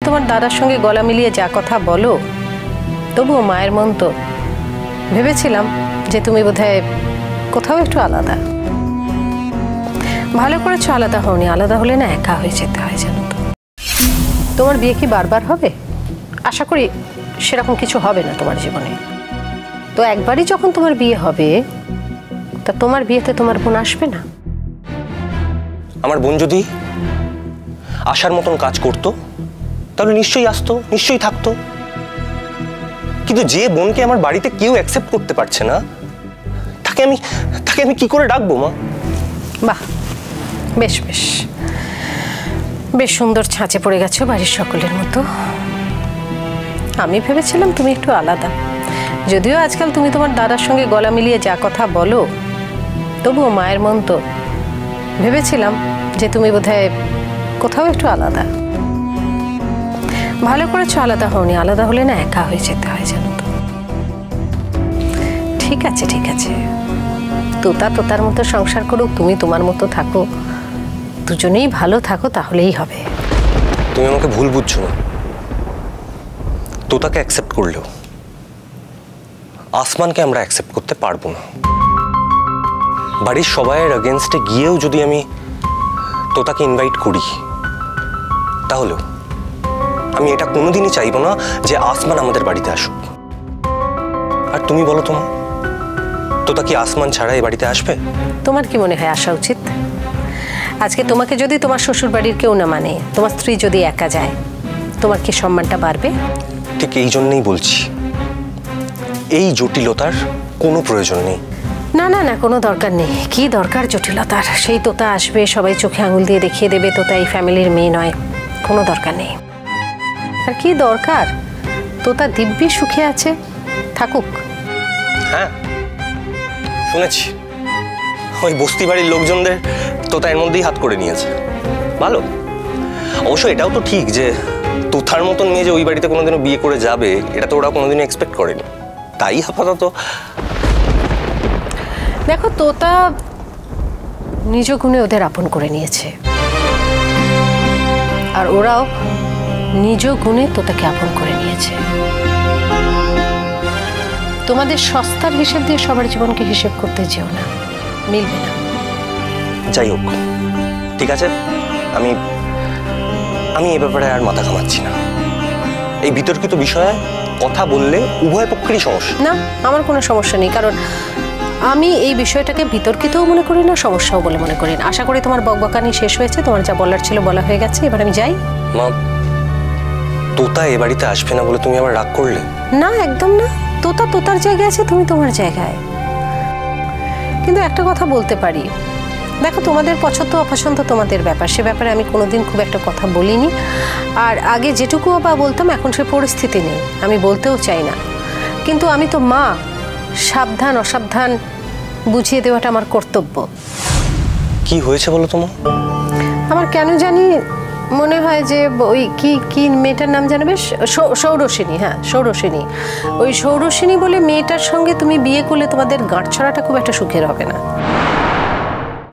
তোমার দাদার সঙ্গে গলা মিলিয়ে যা কথা বলো, তবুও মায়ের মন তো। ভেবেছিলাম যে তুমি বোধহয় কোথাও একটু আলাদা। ভালো করেছো আলাদা হওনি, আলাদা হলে না একা হয়ে যেতে হয় জানো তো। তোমার বিয়ে কি বারবার হবে? আশা করি সেরকম কিছু হবে না তোমার জীবনে। তো একবারই যখন তোমার বিয়ে হবে, তা তোমার বিয়েতে তোমার বোন আসবে না? আমার বোন যদি আসার মতন কাজ করতো তাহলে নিশ্চয়ই আসতো, নিশ্চয়ই থাকতো। কিন্তু যে বোনকে আমার বাড়িতে কেউ অ্যাকসেপ্ট করতে পারছে না, তাকে আমি কি করে ডাকবো মা? বাহ, বেশ বেশ বেশ সুন্দর ছাঁচে পড়ে গেছো বাড়ির সকলের মতো। আমি ভেবেছিলাম তুমি একটু আলাদা। যদিও আজকাল তুমি তোমার দাদার সঙ্গে গলা মিলিয়ে যা কথা বলো, তবুও মায়ের মন তো। ভেবেছিলাম যে তুমি বোধহয় কোথাও একটু আলাদা। ভালো করেছো আলাদা হওনি, আলাদা হলে না একা হয়ে যেতে হয় জানো তো। ঠিক আছে ঠিক আছে, তোতা তোতার মতো সংসার করুক, তুমি তোমার মতো থাকো, দুজনেই ভালো থাকো, তাহলেই হবে। তুমি আমাকে ভুল বুঝছো না। তোতাকে অ্যাকসেপ্ট করলেও আসমানকে আমরা অ্যাকসেপ্ট করতে পারবো না। বাড়ির সবাইয়ের এগেনস্টে গিয়েও যদি আমি তোতাকে ইনভাইট করি, তাহলেও আমি এটা কোনোদিনই চাইবো না যে আসমান আমাদের বাড়িতে আসুক। আর তুমি বলো তো মা, তোতা কি আসমান ছাড়া এই বাড়িতে আসবে? তোমার কি মনে হয় আসা উচিত? আজকে তোমাকে যদি তোমার শ্বশুর বাড়ির কেউ না মানে, তোমার স্ত্রী যদি একা যায়, তোমার কি সম্মানটা বাড়বে? ঠিক এই জন্যই বলছি, এই জটিলতার কোনো প্রয়োজন নেই। না না না, কোনো দরকার নেই। কি দরকার জটিলতার? সেই তোতা আসবে, সবাই চোখে আঙুল দিয়ে দেখিয়ে দেবে তোতা এই ফ্যামিলির মেয়ে নয়। কোনো দরকার নেই। আর কি দরকার? তোতা দিব্যি সুখে আছে, থাকুক। হ্যাঁ শুনেছি, ওই বস্তি বাড়ির লোকজনদের তোতা এর মধ্যেই হাত করে নিয়েছে। ভালো। অবশ্য এটাও তো ঠিক যে তোতার মতন মেয়ে যে ওই বাড়িতে কোনোদিনও বিয়ে করে যাবে, এটা তো ওরা কোনোদিনও এক্সপেক্ট করেনি। তাই আপাতত দেখো, তোতা নিজ গুণে ওদের আপন করে নিয়েছে, আর ওরাও নিজ গুণে তোতাকে আপন করে নিয়েছে। তোমাদের সস্তার হিসেব দিয়ে সবার জীবনকে হিসেব করতে যেও না, মিলবে না। যাই হোক, ঠিক আছে, আমি আমি এ ব্যাপারে আর মাথা ঘামাচ্ছি না। এই বিতর্কিত বিষয়ে কথা বললে উভয় পক্ষেরই সমস্যা। না, আমার কোনো সমস্যা নেই, কারণ আমি এই বিষয়টাকে বিতর্কিতও মনে করি না, সমস্যাও বলে মনে করি না। আশা করি তোমার বকবকানি শেষ হয়েছে, তোমার যা বলার ছিল বলা হয়ে গেছে, এবার আমি যাই। মা, তোতা এ বাড়িতে আসবে না বলে তুমি আবার রাগ করলে? না, একদম না। তোতা তোতার জায়গায় আছে, তুমি তোমার জায়গায়। কিন্তু একটা কথা বলতে পারি, দেখো, তোমাদের পছন্দ অপছন্দ তোমাদের ব্যাপার, সে ব্যাপারে আমি কোনোদিন খুব একটা কথা বলিনি। আর আগে যেটুকু বা বলতাম, এখন সে পরিস্থিতি নেই, আমি বলতেও চাই না। কিন্তু আমি তো মা, সাবধান অসাবধান বুঝিয়ে দেওয়াটা আমার কর্তব্য। কি হয়েছে বলো তোমার? আমার কেন জানি মনে হয় যে ওই কি মেয়েটার নাম জানাবে, সৌরসিনী। হ্যাঁ, সৌরসিনী। ওই সৌরসিনী বলে মেয়েটার সঙ্গে তুমি বিয়ে করলে তোমাদের গাঁটছড়াটা খুব একটা সুখের হবে না।